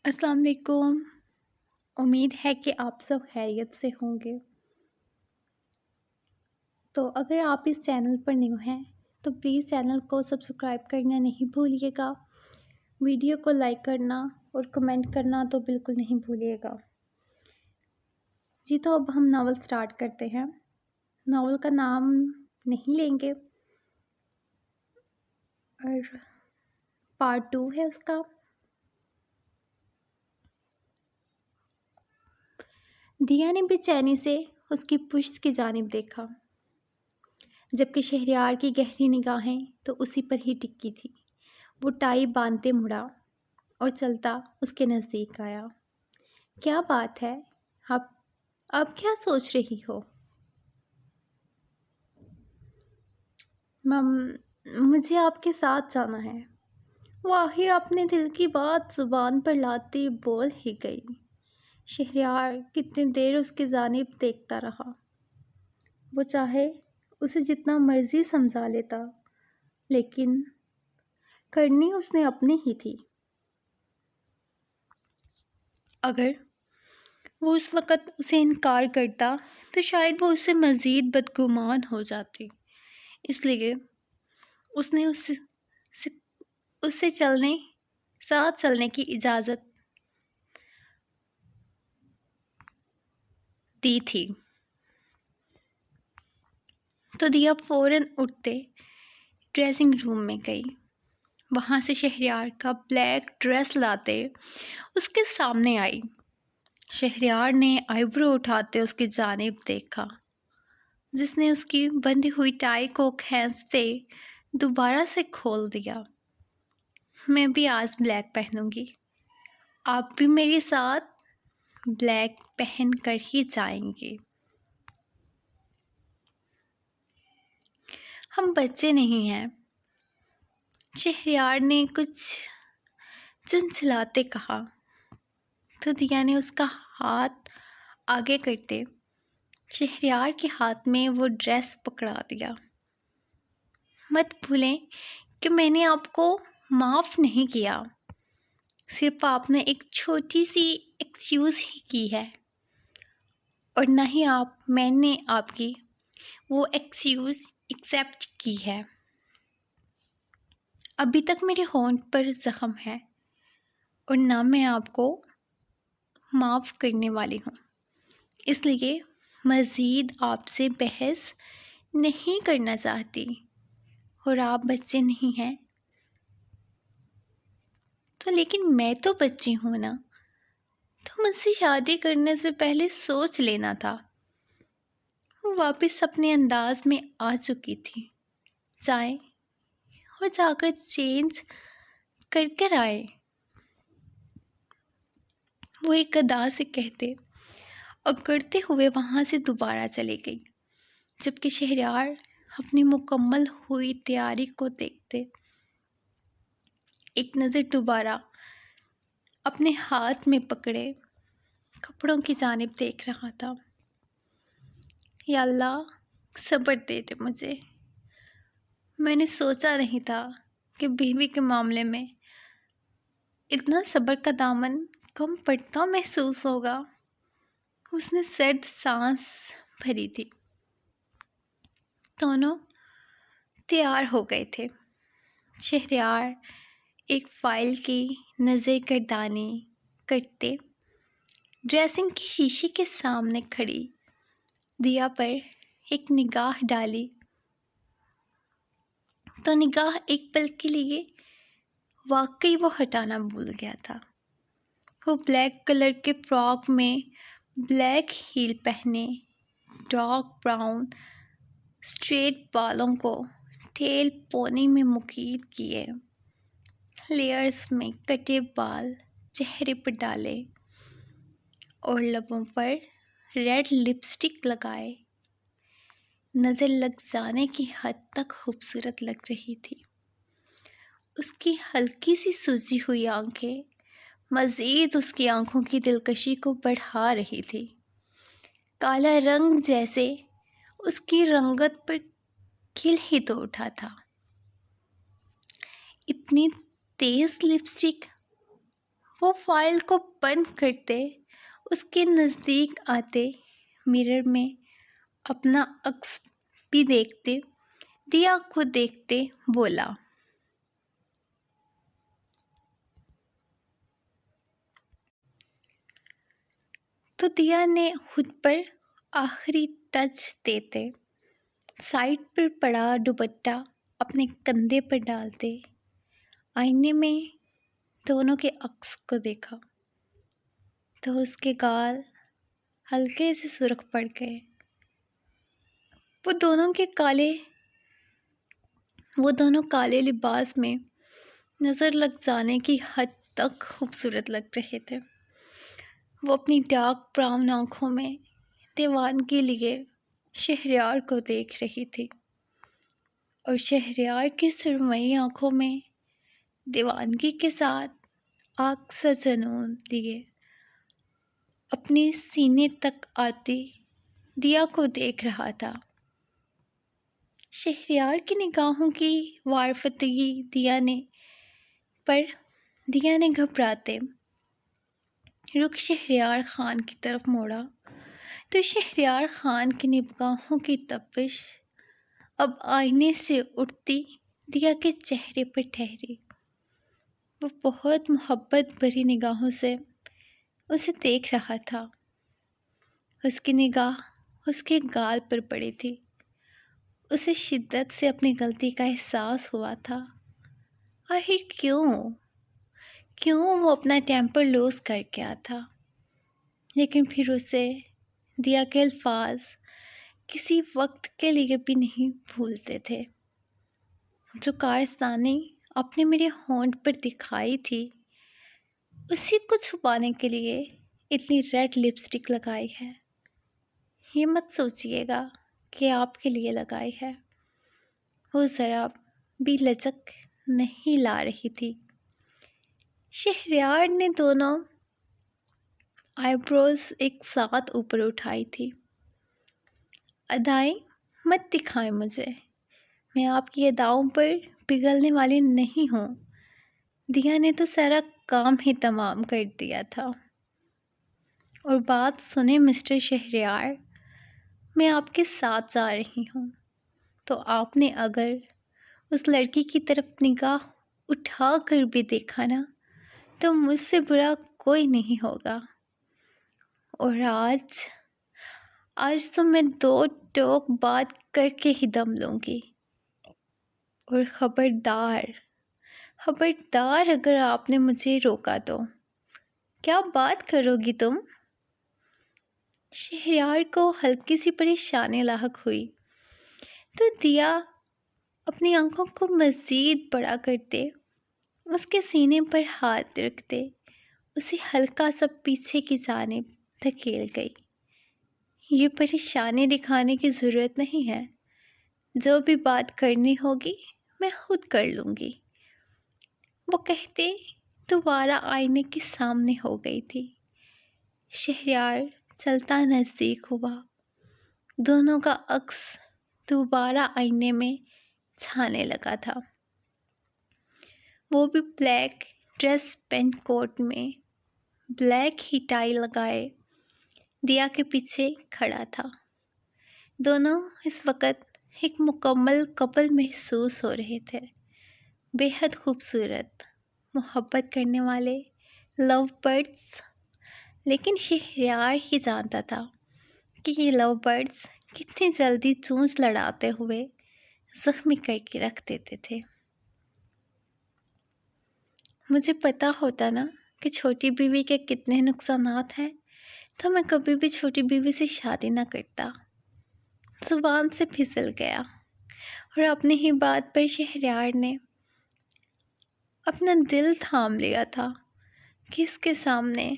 السلام علیکم۔ امید ہے کہ آپ سب خیریت سے ہوں گے۔ تو اگر آپ اس چینل پر نیو ہیں تو پلیز چینل کو سبسکرائب کرنا نہیں بھولیے گا، ویڈیو کو لائک کرنا اور کمنٹ کرنا تو بالکل نہیں بھولیے گا۔ جی تو اب ہم ناول سٹارٹ کرتے ہیں۔ ناول کا نام نہیں لیں گے اور پارٹ 2 ہے اس کا۔ دیا نے بے چینی سے اس کی پشت کی جانب دیکھا، جبکہ شہریار کی گہری نگاہیں تو اسی پر ہی ٹکی تھی۔ وہ ٹائی باندھتے مڑا اور چلتا اس کے نزدیک آیا۔ کیا بات ہے؟ اب کیا سوچ رہی ہو؟ مجھے آپ کے ساتھ جانا ہے۔ وہ آخر اپنے دل کی بات زبان پر لاتی بول ہی گئی۔ شہریار کتنی دیر اس کی جانب دیکھتا رہا۔ وہ چاہے اسے جتنا مرضی سمجھا لیتا، لیکن کرنی اس نے اپنی ہی تھی۔ اگر وہ اس وقت اسے انکار کرتا تو شاید وہ اس سے مزید بدگمان ہو جاتی، اس لیے اس نے اس سے ساتھ چلنے کی اجازت دی تھی۔ تو دیا فوراً اٹھتے ڈریسنگ روم میں گئی۔ وہاں سے شہریار کا بلیک ڈریس لاتے اس کے سامنے آئی۔ شہریار نے آئی برو اٹھاتے اس کی جانب دیکھا، جس نے اس کی بندھی ہوئی ٹائی کو کھینچتے دوبارہ سے کھول دیا۔ میں بھی آج بلیک پہنوں گی، آپ بھی میرے ساتھ بلیک پہن کر ہی جائیں گے۔ ہم بچے نہیں ہیں، شہریار نے کچھ چنچلاتے کہا۔ تو دیا نے اس کا ہاتھ آگے کرتے شہریار کے ہاتھ میں وہ ڈریس پکڑا دیا۔ مت بھولیں کہ میں نے آپ کو معاف نہیں کیا، صرف آپ نے ایک چھوٹی سی ایکسکیوز ہی کی ہے، اور نہ ہی میں نے آپ کی وہ ایکسکیوز ایکسیپٹ کی ہے۔ ابھی تک میرے ہونٹ پر زخم ہے اور نہ میں آپ کو معاف کرنے والی ہوں، اس لیے مزید آپ سے بحث نہیں کرنا چاہتی، اور آپ بچے نہیں ہیں تو لیکن میں تو بچی ہوں نا، تو مجھ سے شادی کرنے سے پہلے سوچ لینا تھا۔ وہ واپس اپنے انداز میں آ چکی تھی۔ جائیں اور جا کر چینج کر آئے، وہ ایک ادا سے کہتے اور کرتے ہوئے وہاں سے دوبارہ چلی گئی، جبکہ شہریار اپنی مکمل ہوئی تیاری کو دیکھتے ایک نظر دوبارہ اپنے ہاتھ میں پکڑے کپڑوں کی جانب دیکھ رہا تھا۔ یا اللہ، صبر دے دے مجھے۔ میں نے سوچا نہیں تھا کہ بیوی کے معاملے میں اتنا صبر کا دامن کم پڑتا محسوس ہوگا۔ اس نے سرد سانس بھری تھی۔ دونوں تیار ہو گئے تھے۔ شہریار ایک فائل کی نظر گردانی کرتے ڈریسنگ کے شیشے کے سامنے کھڑی دیا پر ایک نگاہ ڈالی تو نگاہ ایک پل کے لیے واقعی وہ ہٹانا بھول گیا تھا۔ وہ بلیک کلر کے فراک میں بلیک ہیل پہنے، ڈارک براؤن اسٹریٹ بالوں کو ٹیل پونی میں مکید کیے، لیئرز میں کٹے بال چہرے پر ڈالے اور لبوں پر ریڈ لپسٹک لگائے، نظر لگ جانے کی حد تک خوبصورت لگ رہی تھی۔ اس کی ہلکی سی سوجی ہوئی آنکھیں مزید اس کی آنکھوں کی دلکشی کو بڑھا رہی تھی۔ کالا رنگ جیسے اس کی رنگت پر کھل ہی تو اٹھا تھا۔ اتنی تیز لپسٹک وہ فائل کو بند کرتے، اس کے نزدیک آتے، مرر میں اپنا عکس بھی دیکھتے، دیا کو دیکھتے بولا، تو دیا نے خود پر آخری ٹچ دیتے، سائڈ پر پڑا دوپٹہ اپنے کندھے پر ڈالتے، آئینے میں دونوں کے عکس کو دیکھا تو اس کے گال ہلکے سے سرخ پڑ گئے۔ وہ دونوں کالے لباس میں نظر لگ جانے کی حد تک خوبصورت لگ رہے تھے۔ وہ اپنی ڈارک براؤن آنکھوں میں دیوانگی لیے شہریار کو دیکھ رہی تھی، اور شہریار کی سرمئی آنکھوں میں دیوانگی کے ساتھ آگ سا جنون لیے اپنے سینے تک آتی دیا کو دیکھ رہا تھا۔ شہریار کی نگاہوں کی وارفتگی دیا نے گھبراتے رخ شہریار خان کی طرف موڑا تو شہریار خان کی نگاہوں کی تپش اب آئینے سے اٹھتی دیا کے چہرے پر ٹھہری۔ وہ بہت محبت بھری نگاہوں سے اسے دیکھ رہا تھا۔ اس کی نگاہ اس کے گال پر پڑی تھی۔ اسے شدت سے اپنی غلطی کا احساس ہوا تھا۔ آخر کیوں وہ اپنا ٹیمپر لوز کر گیا تھا؟ لیکن پھر اسے دیا کے الفاظ کسی وقت کے لیے بھی نہیں بھولتے تھے۔ جو کارستانی آپ نے میرے ہونٹ پر دکھائی تھی، اسی کو چھپانے کے لیے اتنی ریڈ لپسٹک لگائی ہے۔ یہ مت سوچیے گا کہ آپ کے لیے لگائی ہے۔ وہ ذرا بھی لچک نہیں لا رہی تھی۔ شہریار نے دونوں آئی بروز ایک ساتھ اوپر اٹھائی تھی۔ ادائیں مت دکھائیں مجھے، میں آپ کی اداؤں پر پگھلنے والی نہیں ہوں۔ دیا نے تو سارا کام ہی تمام کر دیا تھا۔ اور بات سنیں مسٹر شہریار، میں آپ کے ساتھ جا رہی ہوں، تو آپ نے اگر اس لڑکی کی طرف نگاہ اٹھا کر بھی دیکھا نا، تو مجھ سے برا کوئی نہیں ہوگا۔ اور آج تو میں 2 ٹوک بات کر کے ہی دم لوں گی۔ اور خبردار اگر آپ نے مجھے روکا تو کیا بات کرو گی تم؟ شہریار کو ہلکی سی پریشانی لاحق ہوئی تو دیا اپنی آنکھوں کو مزید بڑا کرتے اس کے سینے پر ہاتھ رکھتے اسے ہلکا سا پیچھے کی جانب دھکیل گئی۔ یہ پریشانی دکھانے کی ضرورت نہیں ہے، جو بھی بات کرنی ہوگی میں خود کر لوں گی۔ وہ کہتے دوبارہ آئینے کے سامنے ہو گئی تھی۔ شہریار چلتا نزدیک ہوا، دونوں کا عکس دوبارہ آئینے میں چھانے لگا تھا۔ وہ بھی بلیک ڈریس پینٹ کوٹ میں بلیک ہی ٹائی لگائے دیا کے پیچھے کھڑا تھا۔ دونوں اس وقت ایک مکمل کپل محسوس ہو رہے تھے، بے حد خوبصورت، محبت کرنے والے لو برڈز۔ لیکن شہریار ہی جانتا تھا کہ یہ لو برڈز کتنی جلدی چونچ لڑاتے ہوئے زخمی کر کے رکھ دیتے تھے۔ مجھے پتا ہوتا نا کہ چھوٹی بیوی کے کتنے نقصانات ہیں تو میں کبھی بھی چھوٹی بیوی سے شادی نہ کرتا۔ زبان سے پھسل گیا، اور اپنی ہی بات پر شہریار نے اپنا دل تھام لیا تھا۔ کس کے سامنے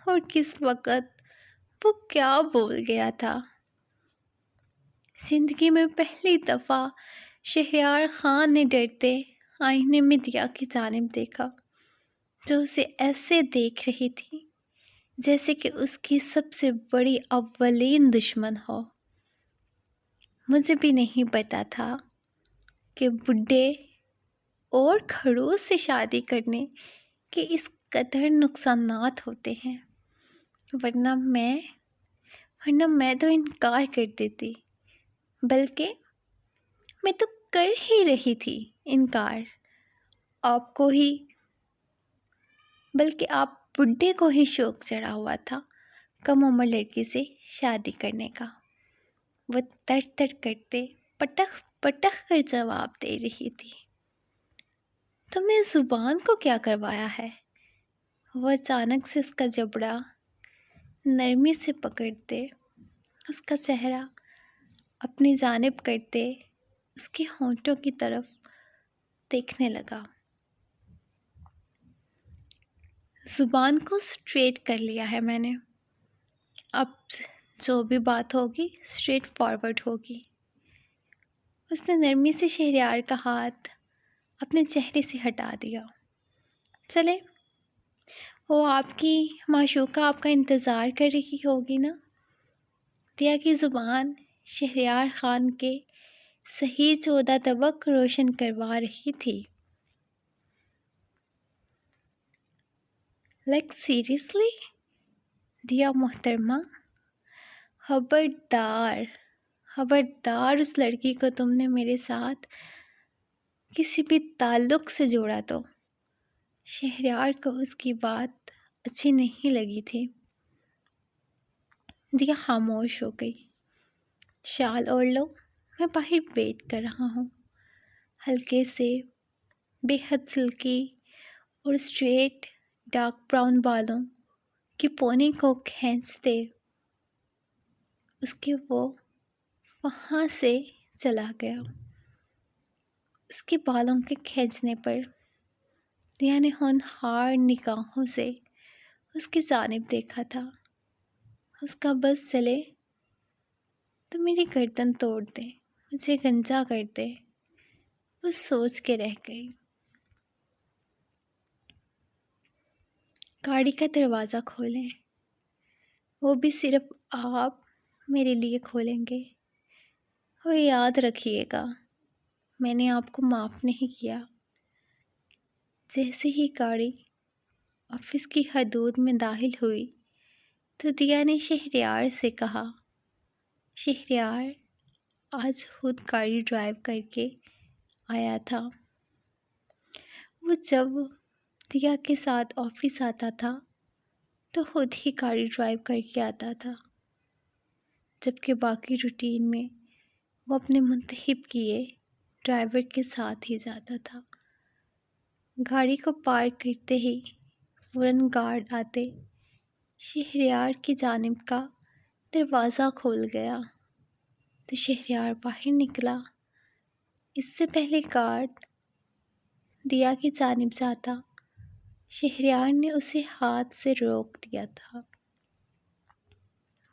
اور کس وقت وہ کیا بول گیا تھا؟ زندگی میں پہلی دفعہ شہریار خان نے ڈرتے آئینے میں دیا کی جانب دیکھا، جو اسے ایسے دیکھ رہی تھی جیسے کہ اس کی سب سے بڑی اولین دشمن ہو۔ مجھے بھی نہیں پتا تھا کہ بڈھے اور کھڑوس سے شادی کرنے کے اس قدر نقصانات ہوتے ہیں، ورنہ میں تو انکار کر دیتی، بلکہ میں تو کر ہی رہی تھی انکار آپ کو ہی، بلکہ آپ بڈھے کو ہی شوق چڑھا ہوا تھا کم عمر لڑکی سے شادی کرنے کا۔ وہ تڑ تڑ کرتے پٹخ پٹخ کر جواب دے رہی تھی، تم نے زبان کو کیا کروایا ہے؟ وہ اچانک سے اس کا جبڑا نرمی سے پکڑتے، اس کا چہرہ اپنی جانب کرتے، اس کے ہونٹوں کی طرف دیکھنے لگا۔ زبان کو اسٹریٹ کر لیا ہے میں نے، اب جو بھی بات ہوگی اسٹریٹ فارورڈ ہوگی۔ اس نے نرمی سے شہریار کا ہاتھ اپنے چہرے سے ہٹا دیا۔ چلے، وہ آپ کی معشوقہ آپ کا انتظار کر رہی ہوگی نا؟ دیا کی زبان شہریار خان کے صحیح 14 طبق روشن کروا رہی تھی۔ Like seriously? دیا محترمہ، خبردار اس لڑکی کو تم نے میرے ساتھ کسی بھی تعلق سے جوڑا تو۔ شہریار کو اس کی بات اچھی نہیں لگی تھی۔ دیا خاموش ہو گئی۔ شال اوڑھ لو، میں باہر ویٹ کر رہا ہوں۔ ہلکے سے بے حد سلکی اور اسٹریٹ ڈارک براؤن بالوں کی پونی کو کھینچتے اس کے وہ وہاں سے چلا گیا۔ اس کے بالوں کے کھینچنے پر دیا نے ہونہار نگاہوں سے اس کی جانب دیکھا تھا۔ اس کا بس چلے تو میری گردن توڑ دے، مجھے گنجا کر دے، وہ سوچ کے رہ گئی۔ گاڑی کا دروازہ کھولیں، وہ بھی صرف آپ میرے لیے کھولیں گے، اور یاد رکھیے گا میں نے آپ کو معاف نہیں کیا۔ جیسے ہی گاڑی آفس کی حدود میں داخل ہوئی تو دیا نے شہریار سے کہا، شہریار آج خود گاڑی ڈرائیو کر کے آیا تھا۔ وہ جب دیا کے ساتھ آفس آتا تھا تو خود ہی گاڑی ڈرائیو کر کے آتا تھا، جبکہ باقی روٹین میں وہ اپنے منتخب کیے ڈرائیور کے ساتھ ہی جاتا تھا۔ گاڑی کو پارک کرتے ہی فوراً گارڈ آتے، شہریار کی جانب کا دروازہ کھول گیا تو شہریار باہر نکلا۔ اس سے پہلے گارڈ دیا کی جانب جاتا، شہریار نے اسے ہاتھ سے روک دیا تھا۔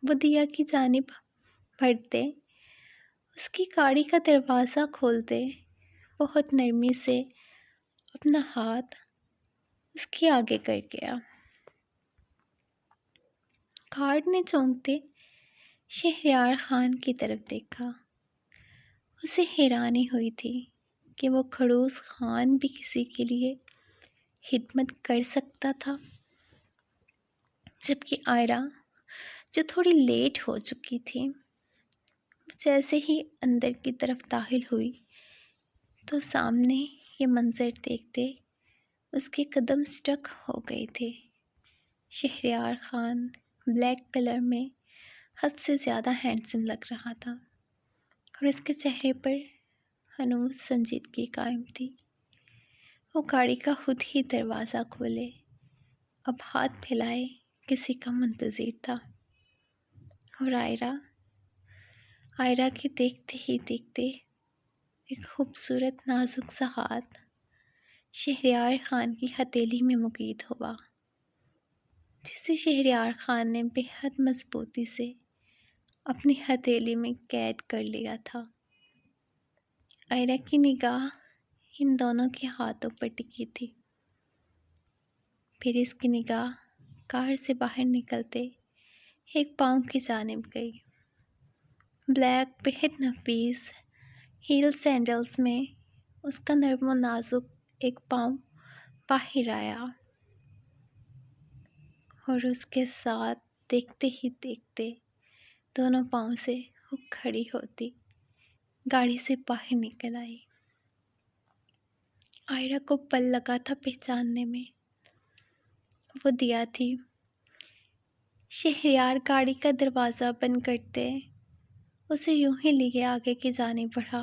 وہ دیا کی جانب بڑھتے، اس کی گاڑی کا دروازہ کھولتے بہت نرمی سے اپنا ہاتھ اس کے آگے کر گیا۔ گارڈ نے چونکتے شہریار خان کی طرف دیکھا۔ اسے حیرانی ہوئی تھی کہ وہ خڑوس خان بھی کسی کے لیے خدمت کر سکتا تھا، جبکہ آئرہ جو تھوڑی لیٹ ہو چکی تھی، جیسے ہی اندر کی طرف داخل ہوئی تو سامنے یہ منظر دیکھتے اس کے قدم سٹک ہو گئے تھے۔ شہریار خان بلیک کلر میں حد سے زیادہ ہینڈسم لگ رہا تھا، اور اس کے چہرے پر ہنوز سنجیدگی قائم تھی۔ وہ گاڑی کا خود ہی دروازہ کھولے، اب ہاتھ پھیلائے کسی کا منتظر تھا، اور آئرہ کے دیکھتے ہی دیکھتے ایک خوبصورت نازک سا ہاتھ شہریار خان کی ہتھیلی میں مقید ہوا، جسے شہریار خان نے بے حد مضبوطی سے اپنی ہتھیلی میں قید کر لیا تھا۔ آئرہ کی نگاہ ان دونوں کے ہاتھوں پر ٹکی تھی، پھر اس کی نگاہ کار سے باہر نکلتے ایک پاؤں کی جانب گئی۔ بلیک بہت نفیس ہیل سینڈلز میں اس کا نرم و نازک ایک پاؤں باہر آیا۔ اور اس کے ساتھ دیکھتے ہی دیکھتے دونوں پاؤں سے وہ کھڑی ہوتی گاڑی سے باہر نکل آئی۔ آئرہ کو پل لگا تھا پہچاننے میں، وہ دیا تھی۔ شہریار گاڑی کا دروازہ بند کرتے اسے یوں ہی لیے آگے کی جانب بڑھا۔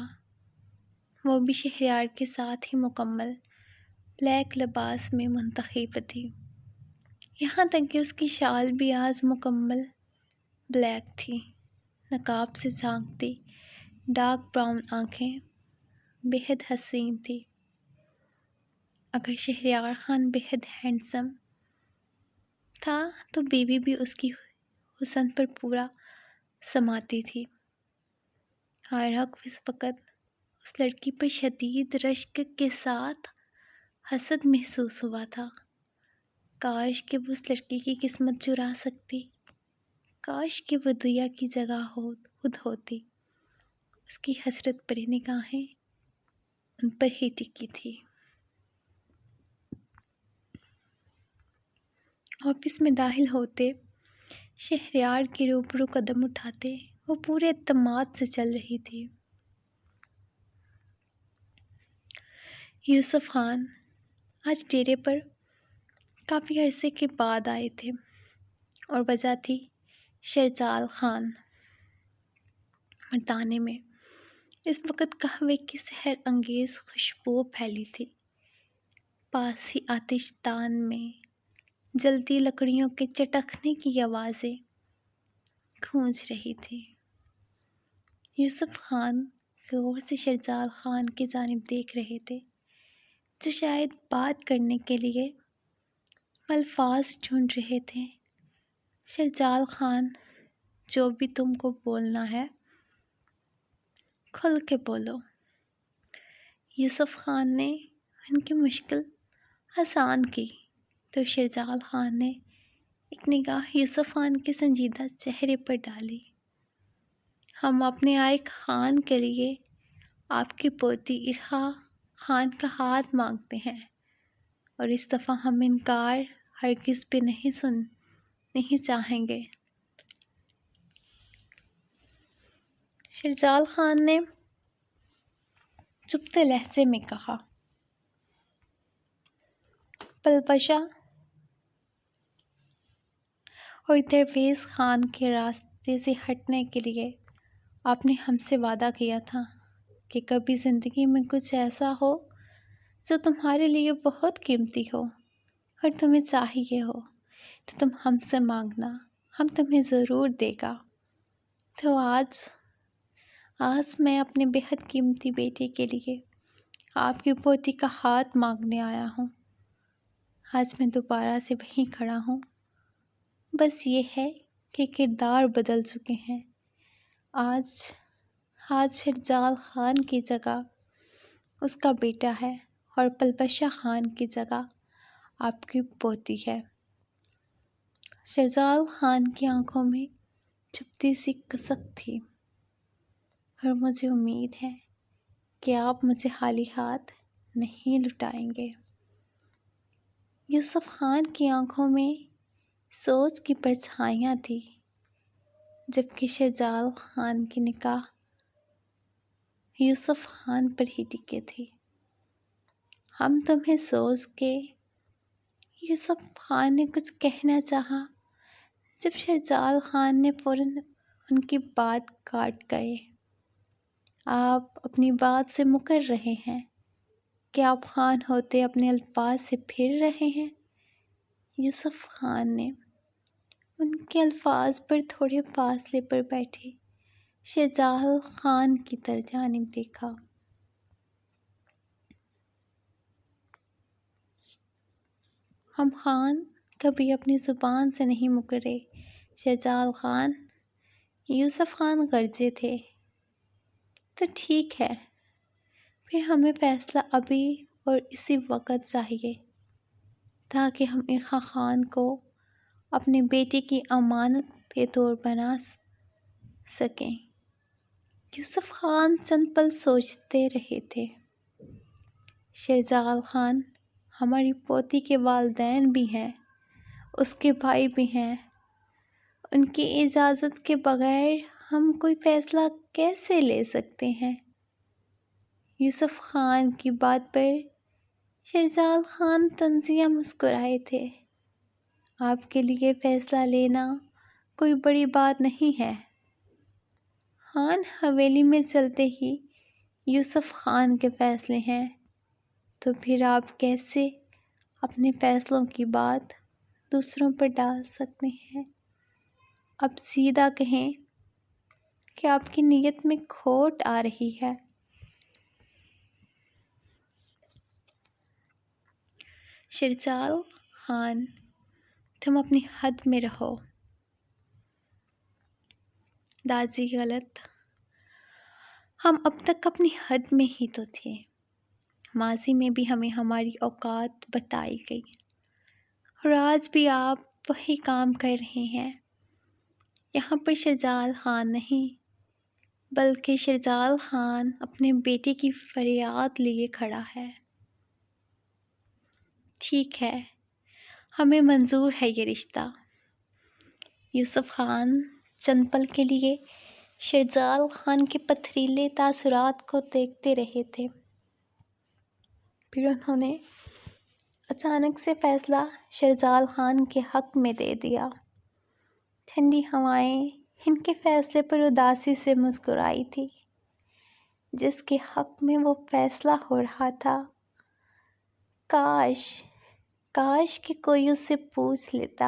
وہ بھی شہریار کے ساتھ ہی مکمل بلیک لباس میں منتخب تھی، یہاں تک کہ اس کی شال بھی آج مکمل بلیک تھی۔ نقاب سے جھانکتی ڈارک براؤن آنکھیں بے حد حسین تھی۔ اگر شہریار خان بے حد ہینڈسم تھا تو بیوی بھی اس کی حسن پر پورا سماتی تھی۔ آئرہ کو اس وقت اس لڑکی پر شدید رشک کے ساتھ حسد محسوس ہوا تھا۔ کاش کہ وہ اس لڑکی کی قسمت چرا سکتی، کاش کہ وہ دیا کی جگہ خود ہوتی۔ اس کی حسرت بھری نگاہیں ان پر ہی ٹکی تھی۔ آفس میں داخل ہوتے شہریار کے روبرو قدم اٹھاتے وہ پورے اعتماد سے چل رہی تھی۔ یوسف خان آج ڈیرے پر کافی عرصے کے بعد آئے تھے اور وجہ تھی شرجال خان۔ مردانے میں اس وقت قہوے کی سحر انگیز خوشبو پھیلی تھی۔ پاس ہی آتش دان میں جلتی لکڑیوں کے چٹکنے کی آوازیں گونج رہی تھی۔ یوسف خان غور سے شرجال خان کی جانب دیکھ رہے تھے، جو شاید بات کرنے کے لیے الفاظ ڈھونڈ رہے تھے۔ شرجال خان، جو بھی تم کو بولنا ہے کھل کے بولو۔ یوسف خان نے ان کی مشکل آسان کی تو شرجال خان نے ایک نگاہ یوسف خان کے سنجیدہ چہرے پر ڈالی۔ ہم اپنے عائق خان کے لیے آپ کی پوتی ارحا خان کا ہاتھ مانگتے ہیں، اور اس دفعہ ہم انکار ہرگز بھی نہیں چاہیں گے۔ شرجال خان نے چپتے لہجے میں کہا۔ پلبشہ اور درویش خان کے راستے سے ہٹنے کے لیے آپ نے ہم سے وعدہ کیا تھا کہ کبھی زندگی میں کچھ ایسا ہو جو تمہارے لیے بہت قیمتی ہو اور تمہیں چاہیے ہو تو تم ہم سے مانگنا، ہم تمہیں ضرور دے گا۔ تو آج میں اپنے بے حد قیمتی بیٹے کے لیے آپ کی پوتی کا ہاتھ مانگنے آیا ہوں۔ آج میں دوبارہ سے وہیں کھڑا ہوں، بس یہ ہے کہ کردار بدل چکے ہیں۔ آج شرجال خان کی جگہ اس کا بیٹا ہے اور پلبشہ خان کی جگہ آپ کی پوتی ہے۔ شرجال خان کی آنکھوں میں چپتی سی کسک تھی، اور مجھے امید ہے کہ آپ مجھے خالی ہاتھ نہیں لوٹائیں گے۔ یوسف خان کی آنکھوں میں سوچ کی پرچھائیاں تھی، جبکہ شرجال خان کی نگاہ یوسف خان پر ہی ٹکی تھی۔ ہم تمہیں سوچ کے یوسف خان نے کچھ کہنا چاہا، جب شرجال خان نے فوراً ان کی بات کاٹ گئے۔ آپ اپنی بات سے مکر رہے ہیں کہ آپ خان ہوتے اپنے الفاظ سے پھر رہے ہیں۔ یوسف خان نے ان کے الفاظ پر تھوڑے فاصلے پر بیٹھے شرجال خان کی جانب دیکھا۔ ہم خان کبھی اپنی زبان سے نہیں مکرے شرجال خان۔ یوسف خان گرجے تھے۔ تو ٹھیک ہے، پھر ہمیں فیصلہ ابھی اور اسی وقت چاہیے تاکہ ہم ارحا خان کو اپنے بیٹے کی امانت کے طور بنا سکیں۔ یوسف خان چند پل سوچتے رہے تھے۔ شرجال خان، ہماری پوتی کے والدین بھی ہیں، اس کے بھائی بھی ہیں، ان کی اجازت کے بغیر ہم کوئی فیصلہ کیسے لے سکتے ہیں؟ یوسف خان کی بات پر شہزاد خان طنزیہ مسکرائے تھے۔ آپ کے لیے فیصلہ لینا کوئی بڑی بات نہیں ہے۔ خان حویلی میں چلتے ہی یوسف خان کے فیصلے ہیں، تو پھر آپ کیسے اپنے فیصلوں کی بات دوسروں پر ڈال سکتے ہیں؟ اب سیدھا کہیں کہ آپ کی نیت میں کھوٹ آ رہی ہے۔ شہزاد خان، تم اپنی حد میں رہو۔ داجی غلط، ہم اب تک اپنی حد میں ہی تو تھے۔ ماضی میں بھی ہمیں ہماری اوقات بتائی گئی، اور آج بھی آپ وہی کام کر رہے ہیں۔ یہاں پر شہزاد خان نہیں، بلکہ شہزاد خان اپنے بیٹے کی فریاد لیے کھڑا ہے۔ ٹھیک ہے، ہمیں منظور ہے یہ رشتہ۔ یوسف خان چند پل کے لیے شہزاد خان کے پتھریلے تاثرات کو دیکھتے رہے تھے، پھر انہوں نے اچانک سے فیصلہ شہزاد خان کے حق میں دے دیا۔ ٹھنڈی ہوائیں ان کے فیصلے پر اداسی سے مسکرائی تھی۔ جس کے حق میں وہ فیصلہ ہو رہا تھا، کاش کہ کوئی اس سے پوچھ لیتا،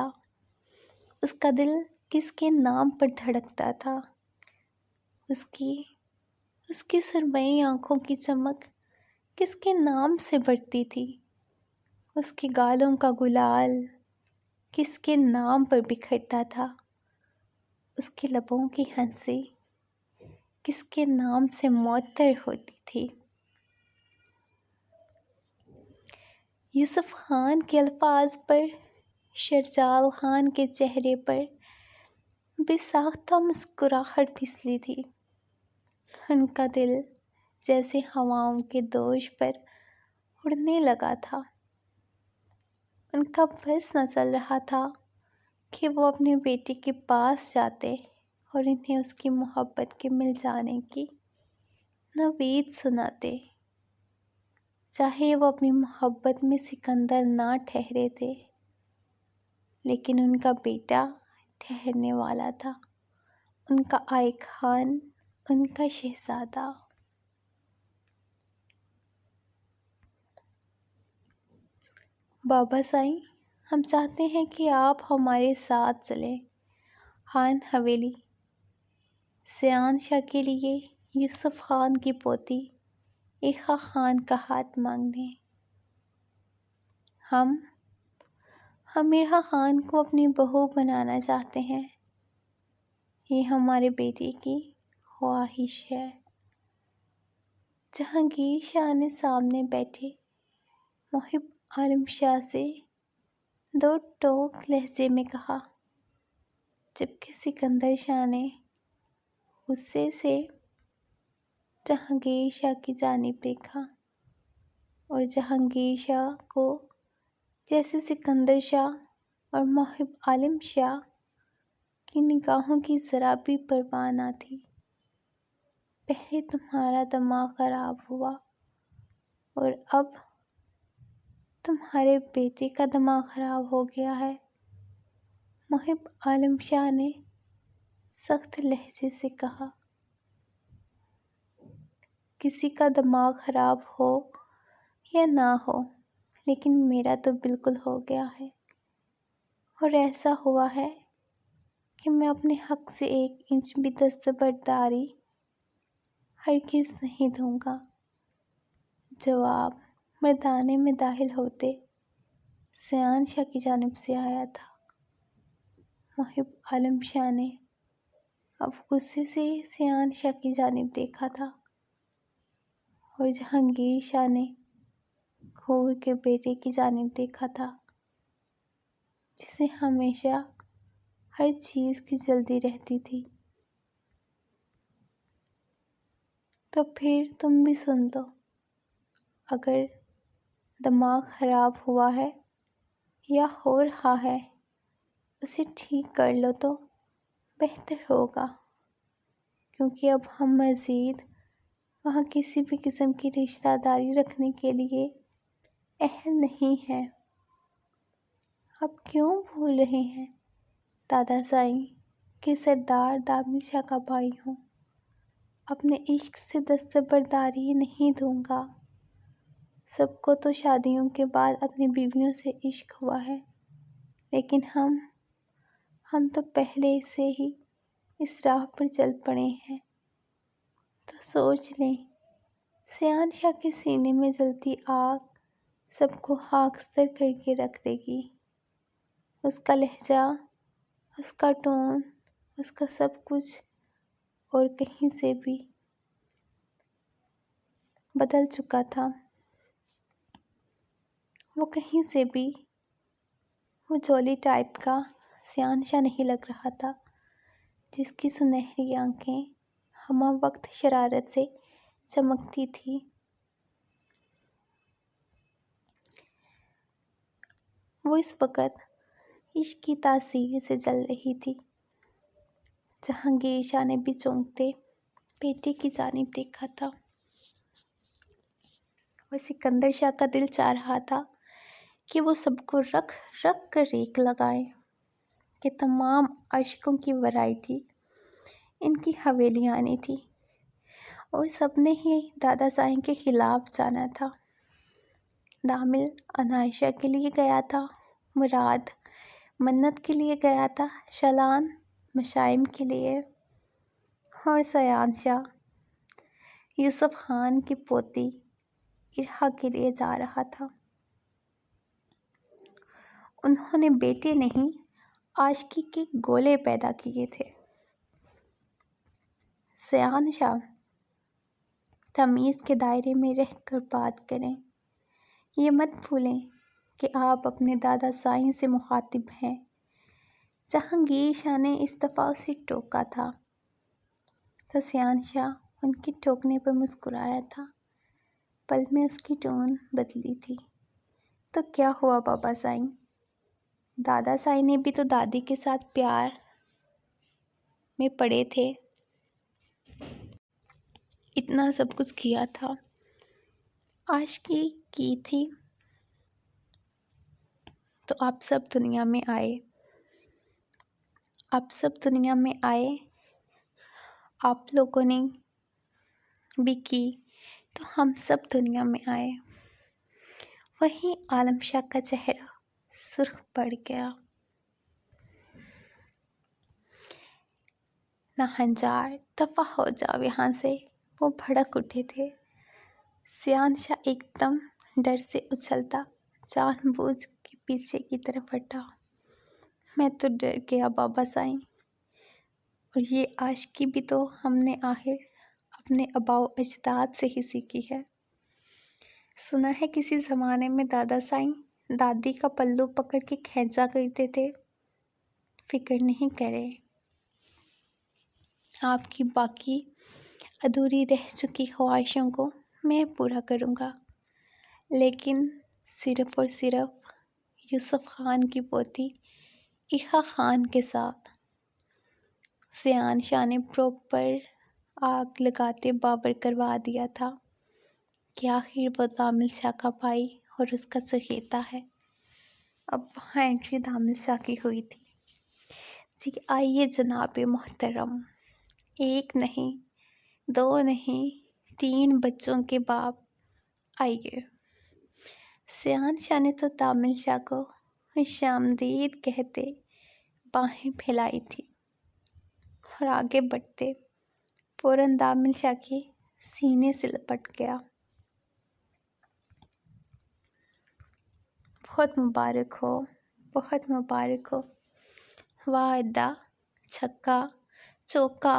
اس کا دل کس کے نام پر دھڑکتا تھا، اس کی سرمئی آنکھوں کی چمک کس کے نام سے بڑھتی تھی، اس کے گالوں کا گلال کس کے نام پر بکھرتا تھا، اس کے لبوں کی ہنسی کس کے نام سے معطر ہوتی تھی۔ یوسف خان کے الفاظ پر شہزاد خان کے چہرے پر بے ساختہ مسکراہٹ پھسلی تھی۔ ان کا دل جیسے ہواؤں کے دوش پر اڑنے لگا تھا۔ ان کا بس نہ چل رہا تھا کہ وہ اپنے بیٹے کے پاس جاتے اور انہیں اس کی محبت کے مل جانے کی نوید سناتے، چاہے وہ اپنی محبت میں سکندر نہ ٹھہرے تھے، لیکن ان کا بیٹا ٹھہرنے والا تھا، ان کا آئے خان، ان کا شہزادہ۔ بابا سائیں، ہم چاہتے ہیں کہ آپ ہمارے ساتھ چلیں، خان حویلی سیان شاہ کے لیے یوسف خان کی پوتی عرقہ خان کا ہاتھ مانگنے۔ ہم عرقہ خان کو اپنی بہو بنانا چاہتے ہیں، یہ ہمارے بیٹے کی خواہش ہے۔ جہانگیر شاہ نے سامنے بیٹھے محب عالم شاہ سے دو ٹوک لہجے میں کہا، جبکہ سکندر شاہ نے غصے سے جہانگیر شاہ کی جانب دیکھا، اور جہانگیر شاہ کو جیسے سکندر شاہ اور محب عالم شاہ کی نگاہوں کی ذرا بھی پرواہ نہ تھی۔ پہلے تمہارا دماغ خراب ہوا اور اب تمہارے بیٹے کا دماغ خراب ہو گیا ہے، محب عالم شاہ نے سخت لہجے سے کہا۔ کسی کا دماغ خراب ہو یا نہ ہو، لیکن میرا تو بالکل ہو گیا ہے، اور ایسا ہوا ہے کہ میں اپنے حق سے 1 انچ بھی دستبرداری ہرگز نہیں دوں گا۔ جواب مردانے میں داخل ہوتے سیان شاہ کی جانب سے آیا تھا۔ محب عالم شاہ نے اب غصے سے سیان شاہ کی جانب دیکھا تھا، اور جہانگیر شاہ نے گھور کے بیٹے کی جانب دیکھا تھا، جسے ہمیشہ ہر چیز کی جلدی رہتی تھی۔ تو پھر تم بھی سن لو، اگر دماغ خراب ہوا ہے یا ہو رہا ہے اسے ٹھیک کر لو تو بہتر ہوگا، کیونکہ اب ہم مزید وہاں کسی بھی قسم کی رشتہ داری رکھنے کے لیے اہل نہیں ہیں۔ اب کیوں بھول رہے ہیں دادا سائیں کہ سردار دامل شاہ کا بھائی ہوں؟ اپنے عشق سے دستبرداری نہیں دوں گا۔ سب کو تو شادیوں کے بعد اپنی بیویوں سے عشق ہوا ہے، لیکن ہم تو پہلے سے ہی اس راہ پر چل پڑے ہیں۔ تو سوچ لیں، سیان شاہ کے سینے میں جلتی آگ سب کو خاکستر کر کے رکھ دے گی۔ اس کا لہجہ، اس کا ٹون، اس کا سب کچھ اور کہیں سے بھی بدل چکا تھا۔ وہ کہیں سے بھی وہ جولی ٹائپ کا سیان شاہ نہیں لگ رہا تھا، جس کی سنہری آنکھیں ہمہ وقت شرارت سے چمکتی تھی۔ وہ اس وقت عشق کی تاثیر سے جل رہی تھی۔ جہانگیر شاہ نے بھی چونکتے بیٹے کی جانب دیکھا تھا، اور سکندر شاہ کا دل چاہ رہا تھا کہ وہ سب کو رکھ رکھ کر ریکھ لگائے کہ تمام عشقوں کی ورائٹی ان کی حویلی آنی تھی، اور سب نے ہی دادا سائیں کے خلاف جانا تھا۔ دامل عنائشہ کے لیے گیا تھا، مراد منت کے لیے گیا تھا، شالان مشائم کے لیے، اور سیان شاہ یوسف خان کی پوتی ارحا کے لیے جا رہا تھا۔ انہوں نے بیٹے نہیں، عاشقی کے گولے پیدا کیے تھے۔ سیان شاہ، تمیز کے دائرے میں رہ کر بات کریں۔ یہ مت بھولیں کہ آپ اپنے دادا سائیں سے مخاطب ہیں۔ جہانگیر شاہ نے اس دفعہ اسے ٹوکا تھا، تو سیان شاہ ان کے ٹوکنے پر مسکرایا تھا۔ پل میں اس کی ٹون بدلی تھی۔ تو کیا ہوا بابا سائیں؟ دادا سائیں نے بھی تو دادی کے ساتھ پیار میں پڑے تھے، اتنا سب کچھ کیا تھا، عاشقی کی تھی، تو آپ سب دنیا میں آئے۔ آپ سب دنیا میں آئے، آپ لوگوں نے بھی کی، تو ہم سب دنیا میں آئے۔ وہیں عالم شاہ کا چہرہ سرخ پڑ گیا۔ ناہنجار، دفع ہو جاؤ یہاں سے، وہ بھڑک اٹھے تھے۔ سیان شاہ ایک دم ڈر سے اچھلتا جان بوجھ کے پیچھے کی طرف ہٹا۔ میں تو ڈر گیا بابا سائیں، اور یہ عاشقی بھی تو ہم نے آخر اپنے آباء و اجداد سے ہی سیکھی ہے۔ سنا ہے کسی زمانے میں دادا سائیں دادی کا پلو پکڑ کے کھینچا کرتے تھے۔ فکر نہیں کرے، آپ کی باقی ادھوری رہ چکی خواہشوں کو میں پورا کروں گا، لیکن صرف اور صرف یوسف خان کی پوتی ارحا خان کے ساتھ۔ سیان شاہ نے پراپر آگ لگاتے بابر کروا دیا تھا کہ آخر وہ دامل شاہ کا بھائی اور اس کا چہیتا ہے۔ اب وہاں انٹری دامل شاہ کی ہوئی تھی۔ جی آئیے جناب محترم، ایک نہیں، دو نہیں، 3 بچوں کے باپ، آئیے۔ سیان شاہ نے تو دامل شاہ کو خوش آمدید کہتے باہیں پھیلائی تھی، اور آگے بڑھتے فوراً دامل شاہ کے سینے سے لپٹ گیا۔ بہت مبارک ہو، بہت مبارک ہو، واہ ادا، چھکا، چوکا،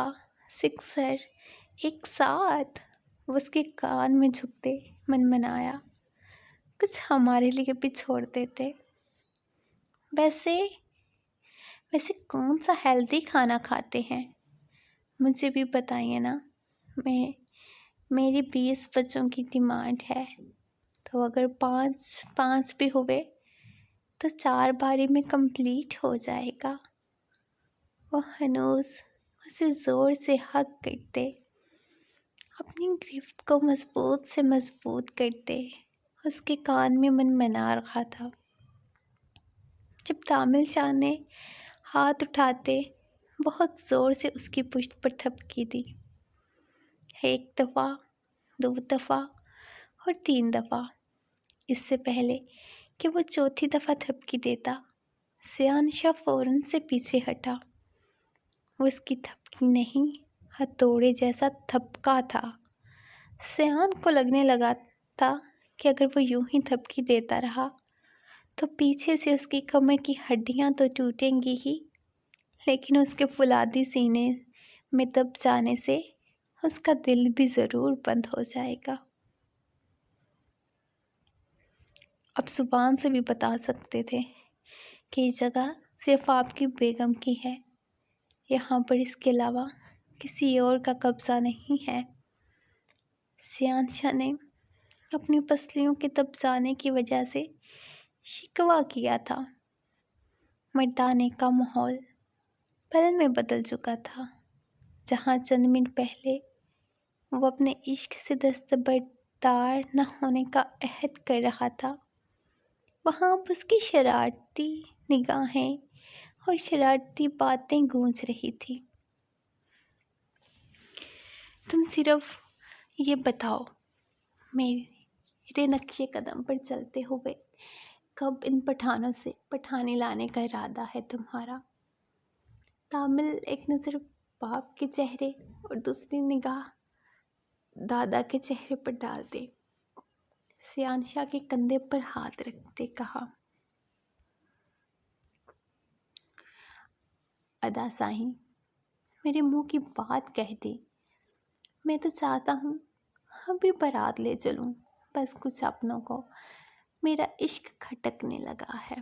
سکسر، ایک ساتھ۔ وہ اس کے کان میں جھکتے منمنایا، کچھ ہمارے لیے بھی چھوڑ دیتے۔ ویسے کون سا ہیلدی کھانا کھاتے ہیں؟ مجھے بھی بتائیے نا، میری 20 بچوں کی ڈیمانڈ ہے، تو اگر 5 بھی ہوئے تو 4 باری میں کمپلیٹ ہو جائے گا۔ وہ ہنوز اسے زور سے ہگ کرتے، اپنی گرفت کو مضبوط سے مضبوط کرتے اس کے کان میں منمنا رہا تھا۔ جب تامل شاہ نے ہاتھ اٹھاتے بہت زور سے اس کی پشت پر تھپکی دی، 1 دفعہ، 2 دفعہ اور 3 دفعہ۔ اس سے پہلے کہ وہ 4تھی دفعہ تھپکی دیتا، سیان شاہ فوراً سے پیچھے ہٹا۔ وہ اس کی تھپکی نہیں، ہتھوڑے جیسا تھپکا تھا۔ سیان کو لگنے لگا تھا کہ اگر وہ یوں ہی تھپکی دیتا رہا تو پیچھے سے اس کی کمر کی ہڈیاں تو ٹوٹیں گی ہی، لیکن اس کے فولادی سینے میں دب جانے سے اس کا دل بھی ضرور بند ہو جائے گا۔ اب زبان سے بھی بتا سکتے تھے کہ یہ جگہ صرف آپ کی بیگم کی ہے، یہاں پر اس کے علاوہ کسی اور کا قبضہ نہیں ہے۔ سیان شاہ نے اپنی پسلیوں کے دب جانے کی وجہ سے شکوہ کیا تھا۔ مردانے کا ماحول پل میں بدل چکا تھا۔ جہاں چند منٹ پہلے وہ اپنے عشق سے دستبردار نہ ہونے کا عہد کر رہا تھا، وہاں اب اس کی شرارتی نگاہیں اور شرارتی باتیں گونج رہی تھی۔ تم صرف یہ بتاؤ، میرے نقش قدم پر چلتے ہوئے کب ان پٹھانوں سے پٹھانی لانے کا ارادہ ہے تمہارا؟ تامل ایک نظر باپ کے چہرے اور دوسری نگاہ دادا کے چہرے پر ڈالتے، سیان شاہ کے کندھے پر ہاتھ رکھتے کہا، ادا سائیں، میرے منہ کی بات کہہ دی۔ میں تو چاہتا ہوں ابھی بارات لے چلوں، بس کچھ اپنوں کو میرا عشق کھٹکنے لگا ہے۔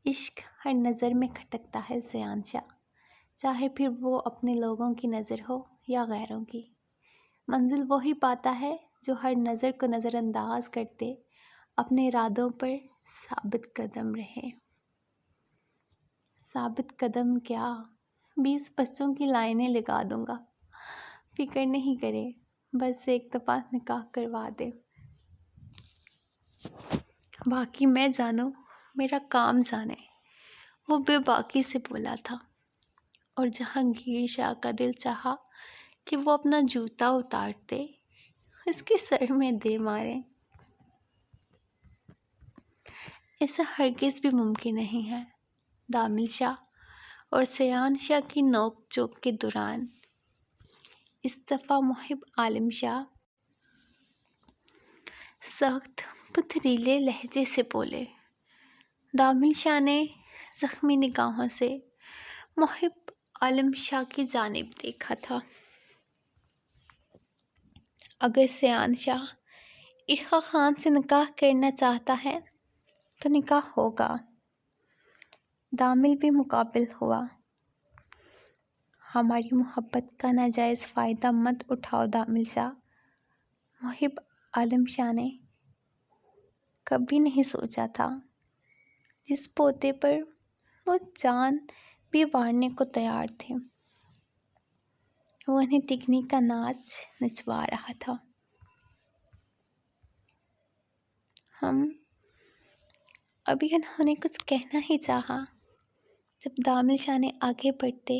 عشق ہر نظر میں کھٹکتا ہے سیان شاہ، چاہے پھر وہ اپنے لوگوں کی نظر ہو یا غیروں کی۔ منزل وہی پاتا ہے جو ہر نظر کو نظر انداز کرتے اپنے ارادوں پر ثابت قدم رہے۔ ثابت قدم کیا، 20 بچوں کی لائنیں لگا دوں گا، فکر نہیں کرے، بس 1 دفعہ نکاح کروا دے، باقی میں جانوں میرا کام جانے۔ وہ بے باکی سے بولا تھا، اور جہانگیر شاہ کا دل چاہا کہ وہ اپنا جوتا اتارتے اس کے سر میں دے مارے۔ ایسا ہرگز بھی ممکن نہیں ہے۔ دامل شاہ اور سیان شاہ کی نوک جھوک کے دوران اس دفعہ محب عالم شاہ سخت پتھریلے لہجے سے بولے۔ دامل شاہ نے زخمی نگاہوں سے محب عالم شاہ کی جانب دیکھا تھا۔ اگر سیان شاہ ارقا خان سے نکاح کرنا چاہتا ہے تو نکاح ہوگا۔ دامل بھی مقابل ہوا۔ ہماری محبت کا ناجائز فائدہ مت اٹھاؤ دامل شاہ۔ محب عالم شاہ نے کبھی نہیں سوچا تھا جس پوتے پر وہ جان بھی وارنے کو تیار تھے، وہ انہیں تگنی کا ناچ نچوا رہا تھا۔ ابھی انہوں نے کچھ کہنا ہی چاہا جب دامل شاہ نے آگے بڑھتے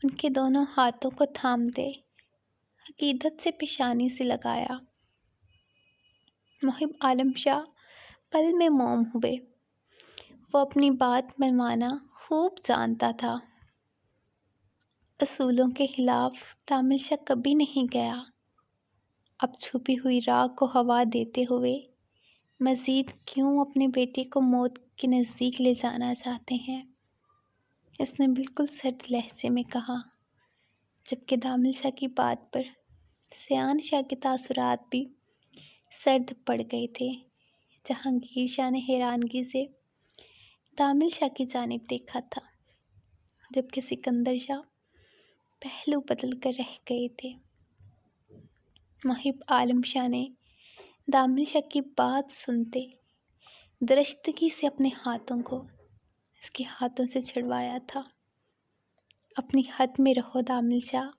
ان کے دونوں ہاتھوں کو تھامتے عقیدت سے پیشانی سے لگایا۔ محب عالم شاہ پل میں موم ہوئے۔ وہ اپنی بات منوانا خوب جانتا تھا۔ اصولوں کے خلاف دامل شاہ کبھی نہیں گیا۔ اب چھپی ہوئی راگ کو ہوا دیتے ہوئے مزید کیوں اپنے بیٹے کو موت کے نزدیک لے جانا چاہتے ہیں، اس نے بالکل سرد لہجے میں کہا، جبکہ دامل شاہ کی بات پر سیان شاہ کے تاثرات بھی سرد پڑ گئے تھے۔ جہانگیر شاہ نے حیرانگی سے دامل شاہ کی جانب دیکھا تھا، جبکہ سکندر شاہ پہلو بدل کر رہ گئے تھے۔ محب عالم شاہ نے دامل شاہ کی بات سنتے درستگی سے اپنے ہاتھوں کو اس کے ہاتھوں سے چھڑوایا تھا۔ اپنی حد میں رہو دامل شاہ،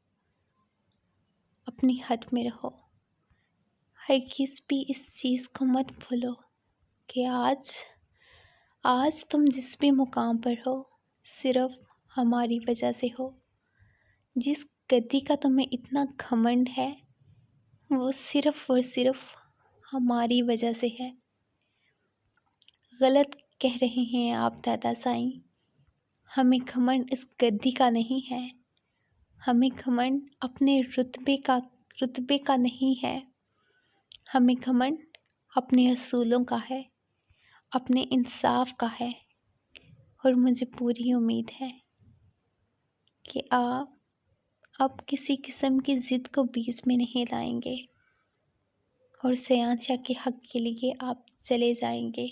اپنی حد میں رہو، ہرگز بھی اس چیز کو مت بھولو کہ آج تم جس بھی مقام پر ہو صرف ہماری وجہ سے ہو۔ جس گدی کا تمہیں اتنا گھمنڈ ہے وہ صرف اور صرف ہماری وجہ سے ہے۔ غلط کہہ رہے ہیں آپ دادا سائیں، ہمیں گھمنڈ اس گدی کا نہیں ہے، ہمیں گھمنڈ اپنے رتبے کا نہیں ہے، ہمیں گھمنڈ اپنے اصولوں کا ہے، اپنے انصاف کا ہے۔ اور مجھے پوری امید ہے کہ آپ اب کسی قسم کی ضد کو بیچ میں نہیں لائیں گے اور سیان شاہ کے حق کے لیے آپ چلے جائیں گے۔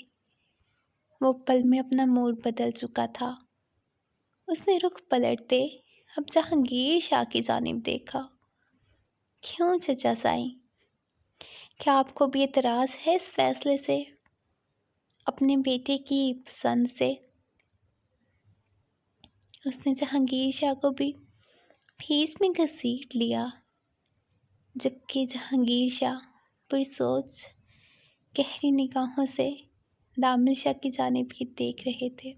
وہ پل میں اپنا موڈ بدل چکا تھا۔ اس نے رخ پلٹتے اب جہانگیر شاہ کی جانب دیکھا۔ کیوں چچا سائیں، کیا آپ کو بھی اعتراض ہے اس فیصلے سے، اپنے بیٹے کی پسند سے؟ اس نے جہانگیر شاہ کو بھی بھیس میں گھسیٹ لیا، جبکہ جہانگیر شاہ پرسوچ گہری نگاہوں سے دامل شاہ کی جانب ہی دیکھ رہے تھے۔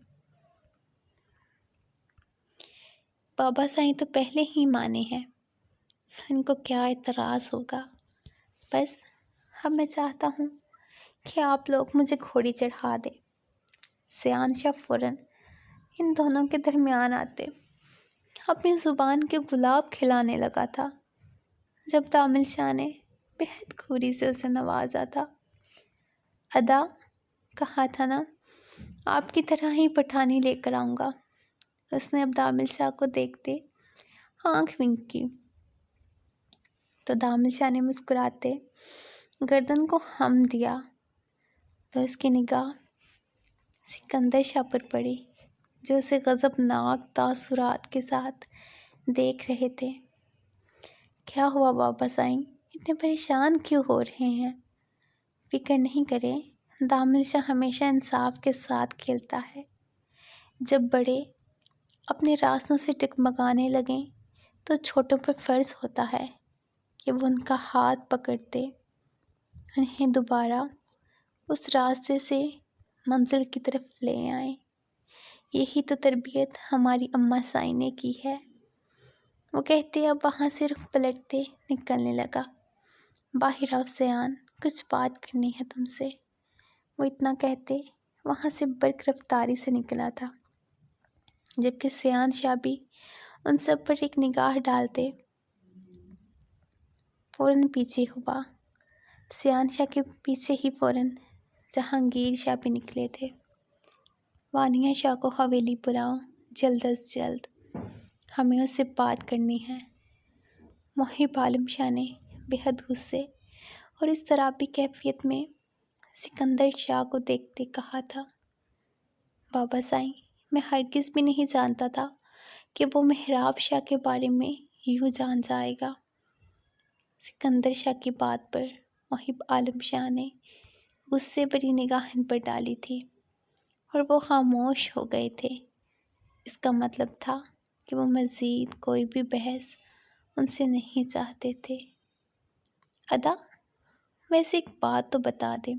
بابا سائیں تو پہلے ہی مانے ہیں، ان کو کیا اعتراض ہوگا۔ بس اب میں چاہتا ہوں کہ آپ لوگ مجھے گھوڑی چڑھا دیں۔ سیان شاہ فوراً ان دونوں کے درمیان آتے اپنی زبان کے گلاب کھلانے لگا تھا، جب دامل شاہ نے بہت خوری سے اسے نوازا تھا۔ ادا کہا تھا نا، آپ کی طرح ہی پٹھانی لے کر آؤں گا۔ اس نے اب دامل شاہ کو دیکھتے آنکھ ونک کی تو دامل شاہ نے مسکراتے گردن کو ہم دیا تو اس کی نگاہ سکندر شاہ پر پڑی، جو اسے غضبناک تاثرات کے ساتھ دیکھ رہے تھے۔ کیا ہوا بابا سائیں، اتنے پریشان کیوں ہو رہے ہیں؟ فکر نہیں کریں، دامل شاہ ہمیشہ انصاف کے ساتھ کھیلتا ہے۔ جب بڑے اپنے راستوں سے ٹگمگانے لگیں تو چھوٹوں پر فرض ہوتا ہے کہ وہ ان کا ہاتھ پکڑتے انہیں دوبارہ اس راستے سے منزل کی طرف لے آئیں۔ یہی تو تربیت ہماری اماں سائیں نے کی ہے۔ وہ کہتے اب وہاں سے رخ پلٹتے نکلنے لگا۔ باہر آؤ سیان، کچھ بات کرنی ہے تم سے۔ وہ اتنا کہتے وہاں سے برق رفتاری سے نکلا تھا، جبکہ سیان شاہ بھی ان سب پر ایک نگاہ ڈالتے فوراً پیچھے ہوا۔ سیان شاہ کے پیچھے ہی فوراً جہانگیر شاہ بھی نکلے تھے۔ وانیہ شاہ کو حویلی بلاؤ، جلد از جلد، ہمیں اس سے بات کرنی ہے۔ محب عالم شاہ نے بہت غصے اور اس طرح بھی کیفیت میں سکندر شاہ کو دیکھتے کہا تھا، بابا سائیں، میں ہرگز بھی نہیں جانتا تھا کہ وہ محراب شاہ کے بارے میں یوں جان جائے گا۔ سکندر شاہ کی بات پر محب عالم شاہ نے غصے بھری نگاہ ان پر ڈالی تھی اور وہ خاموش ہو گئے تھے۔ اس کا مطلب تھا کہ وہ مزید کوئی بھی بحث ان سے نہیں چاہتے تھے۔ ادا ویسے ایک بات تو بتا دیں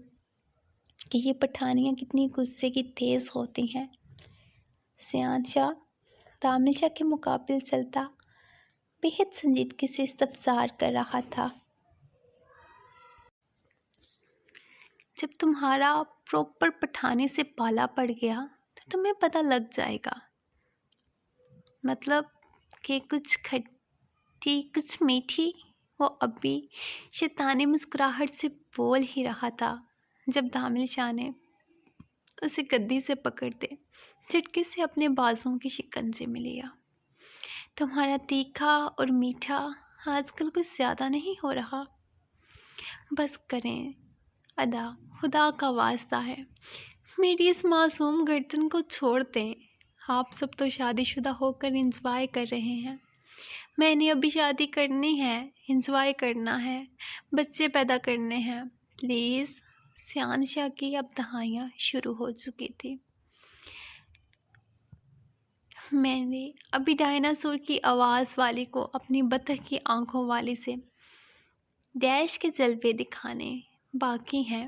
کہ یہ پٹھانیاں کتنی غصے کی تیز ہوتی ہیں۔ سیان شاہ دامل شاہ کے مقابل چلتا بہت سنجیدگی سے استفسار کر رہا تھا۔ جب تمہارا پراپر پٹھانی سے پالا پڑ گیا تو تمہیں پتہ لگ جائے گا، مطلب کہ کچھ کھٹی کچھ میٹھی۔ وہ اب بھی شیطانی مسکراہٹ سے بول ہی رہا تھا جب دامل شاہ نے اسے گدی سے پکڑتے جھٹکے سے اپنے بازوؤں کے شکنجے میں لیا۔ تمہارا تیکھا اور میٹھا آج کل کچھ زیادہ نہیں ہو رہا؟ بس کریں ادا، خدا کا واسطہ ہے، میری اس معصوم گردن کو چھوڑ دیں۔ آپ سب تو شادی شدہ ہو کر انجوائے کر رہے ہیں، میں نے ابھی شادی کرنی ہے، انجوائے کرنا ہے، بچے پیدا کرنے ہیں، پلیز۔ سیان شاہ کی اب دہائیاں شروع ہو چکی تھی۔ میں نے ابھی ڈائناسور کی آواز والی کو اپنی بطخ کی آنکھوں والی سے ڈیش کے جلوے دکھانے باقی ہیں۔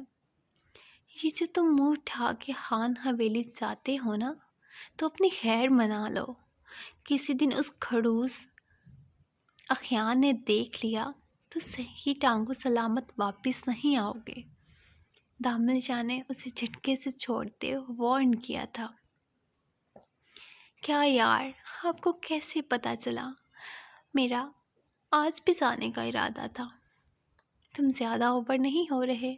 یہ جو تم منہ اٹھا کے خان حویلی جاتے ہو نا، تو اپنی خیر منا لو۔ کسی دن اس کھڑوس اخیان نے دیکھ لیا تو صحیح ٹانگوں سلامت واپس نہیں آؤ گے۔ دامل شاہ نے اسے جھٹکے سے چھوڑتے وارن کیا تھا۔ کیا یار، آپ کو کیسے پتا چلا؟ میرا آج بھی جانے کا ارادہ تھا۔ تم زیادہ اوور نہیں ہو رہے؟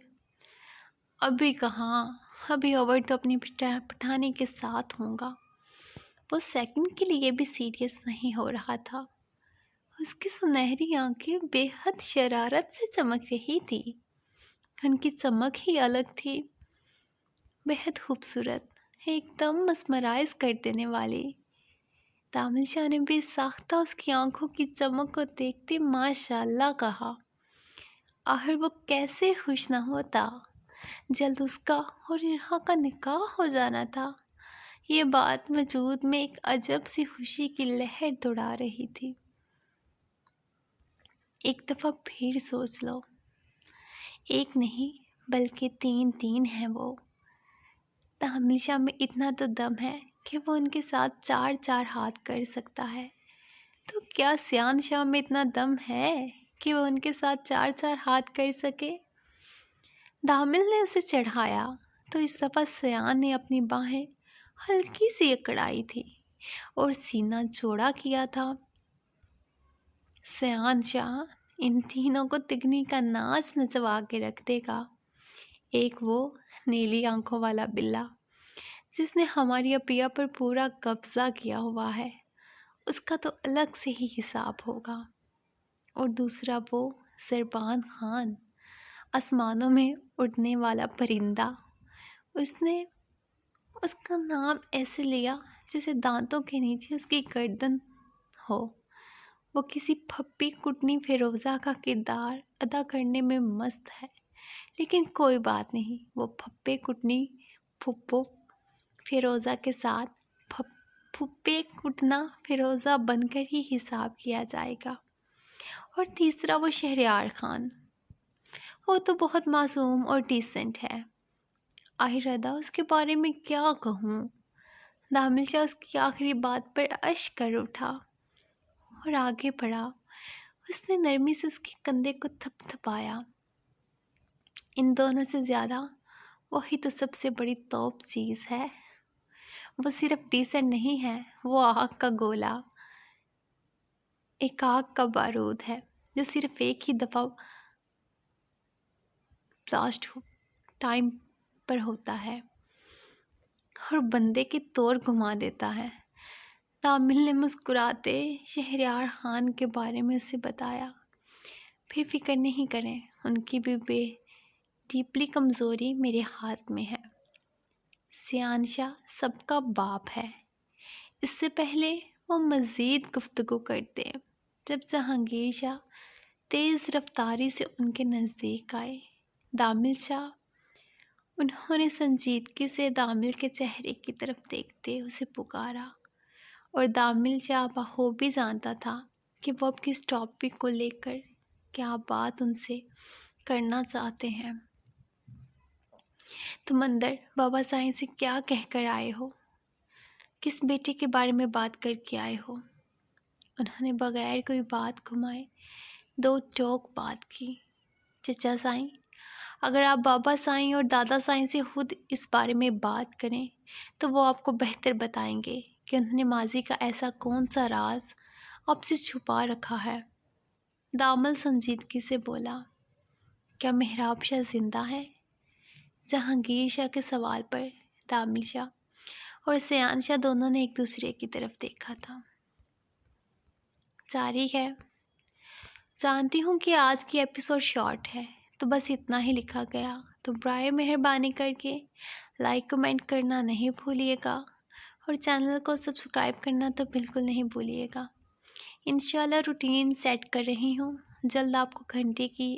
ابھی کہاں، ابھی اوور تو اپنی پٹھانی کے ساتھ ہوں گا۔ وہ سیکنڈ کے لیے بھی سیریس نہیں ہو رہا تھا۔ اس کی سنہری آنکھیں بے حد شرارت سے چمک رہی تھی۔ ان کی چمک ہی الگ تھی، بے حد خوبصورت، ایک دم مسمرائز کر دینے والی۔ دامل شاہ نے بے ساختہ اس کی آنکھوں کی چمک کو دیکھتے ماشاءاللہ کہا۔ آخر وہ کیسے خوش نہ ہوتا؟ جلد اس کا اور ارہا کا نکاح ہو جانا تھا۔ یہ بات وجود میں ایک عجب سی خوشی کی لہر دوڑا رہی تھی۔ ایک دفعہ پھر سوچ لو، ایک نہیں بلکہ تین ہیں وہ۔ دامل شاہ میں اتنا تو دم ہے کہ وہ ان کے ساتھ 4 ہاتھ کر سکتا ہے، تو کیا سیان شاہ میں اتنا دم ہے کہ وہ ان کے ساتھ 4 ہاتھ کر سکے؟ دامل نے اسے چڑھایا تو اس دفعہ سیان نے اپنی باہیں ہلکی سی اکڑائی تھی اور سینہ چوڑا کیا تھا۔ سیان شاہ ان تینوں کو تگنی کا ناچ نچوا کے رکھ دے گا۔ ایک وہ نیلی آنکھوں والا بلا جس نے ہماری اپیا پر پورا قبضہ کیا ہوا ہے، اس کا تو الگ سے ہی حساب ہوگا۔ اور دوسرا وہ سربان خان، آسمانوں میں اڑنے والا پرندہ۔ اس نے اس کا نام ایسے لیا جیسے دانتوں کے نیچے اس کی گردن ہو۔ وہ کسی پھپھی کٹنی فیروزہ کا کردار ادا کرنے میں مست ہے، لیکن کوئی بات نہیں، وہ پھپھے کٹنی پھپھو فیروزہ کے ساتھ پھپھے کٹنا فیروزہ بن کر ہی حساب کیا جائے گا۔ اور تیسرا وہ شہریار خان، وہ تو بہت معصوم اور ڈیسنٹ ہے۔ آخر ادا اس کے بارے میں کیا کہوں؟ دامل شاہ اس کی آخری بات پر اشک کر اٹھا اور آگے بڑھا۔ اس نے نرمی سے اس کے کندھے کو تھپ تھپایا۔ ان دونوں سے زیادہ وہی تو سب سے بڑی توپ چیز ہے۔ وہ صرف ڈیسنٹ نہیں ہے، وہ آگ کا گولا، ایک آگ کا بارود ہے جو صرف ایک ہی دفعہ بلاسٹ ٹائم پر ہوتا ہے اور بندے کی توڑ گھما دیتا ہے۔ دامل نے مسکراتے شہریار خان کے بارے میں اسے بتایا۔ پھر فکر نہیں کریں، ان کی بھی ڈیپلی کمزوری میرے ہاتھ میں ہے۔ سیان شاہ سب کا باپ ہے۔ اس سے پہلے وہ مزید گفتگو کرتے جب جہانگیر شاہ تیز رفتاری سے ان کے نزدیک آئے۔ دامل شاہ، انہوں نے سنجیدگی سے دامل کے چہرے کی طرف دیکھتے اسے پکارا، اور دامل شاہ بخوبی جانتا تھا کہ وہ اب کس ٹاپک کو لے کر کیا بات ان سے کرنا چاہتے ہیں۔ تم اندر بابا سائیں سے کیا کہہ کر آئے ہو؟ کس بیٹے کے بارے میں بات کر کے آئے ہو؟ انہوں نے بغیر کوئی بات گھمائے 2 ٹوک بات کی۔ چچا سائیں، اگر آپ بابا سائیں اور دادا سائیں سے خود اس بارے میں بات کریں تو وہ آپ کو بہتر بتائیں گے کہ انہوں نے ماضی کا ایسا کون سا راز آپ سے چھپا رکھا ہے۔ دامل سنجیدگی سے بولا۔ کیا محراب شاہ زندہ ہے؟ جہانگیر شاہ کے سوال پر دامل شاہ اور سیان شاہ دونوں نے ایک دوسرے کی طرف دیکھا تھا۔ جاری ہے۔ جانتی ہوں کہ آج کی ایپیسوڈ شارٹ ہے، تو بس اتنا ہی لکھا گیا، تو برائے مہربانی کر کے لائک کمنٹ کرنا نہیں بھولیے گا، اور چینل کو سبسکرائب کرنا تو بالکل نہیں بھولیے گا۔ انشاءاللہ روٹین سیٹ کر رہی ہوں، جلد آپ کو گھنٹے کی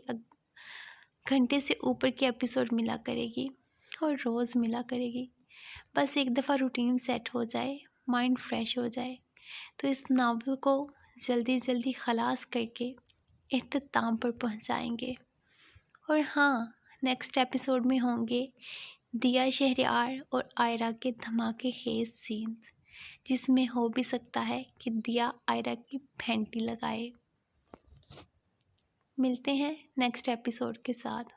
گھنٹے سے اوپر کے ایپیسوڈ ملا کرے گی اور روز ملا کرے گی. بس ایک دفعہ روٹین سیٹ ہو جائے، مائنڈ فریش ہو جائے تو اس ناول کو جلدی جلدی خلاص کر کے اختتام پر پہنچائیں گے. اور ہاں، نیکسٹ ایپیسوڈ میں ہوں گے دیا شہریار اور آئرہ کے دھماکے خیز سینز، جس میں ہو بھی سکتا ہے کہ دیا آئرہ کی پھینٹی لگائے. ملتے ہیں نیکسٹ ایپیسوڈ کے ساتھ.